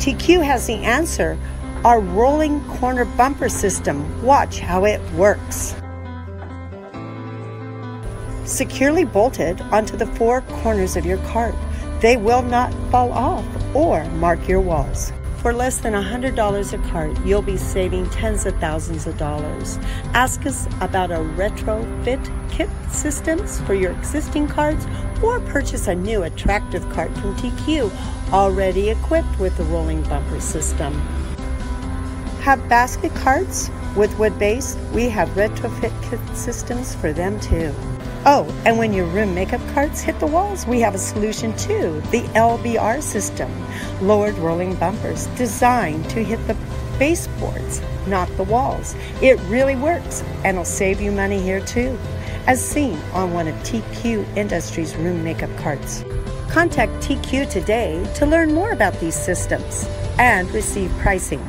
TQ has the answer. Our rolling corner bumper system. Watch how it works. Securely bolted onto the four corners of your cart. They will not fall off or mark your walls. For less than $100 a cart, you'll be saving tens of thousands of dollars. Ask us about our retrofit kit systems for your existing carts, or purchase a new attractive cart from TQ, already equipped with the rolling bumper system. Have basket carts with wood base? We have retrofit kit systems for them too. Oh, and when your room makeup carts hit the walls, we have a solution too, the LBR system, lowered rolling bumpers designed to hit the baseboards, not the walls. It really works and will save you money here too, as seen on one of TQ Industries room makeup carts. Contact TQ today to learn more about these systems and receive pricing.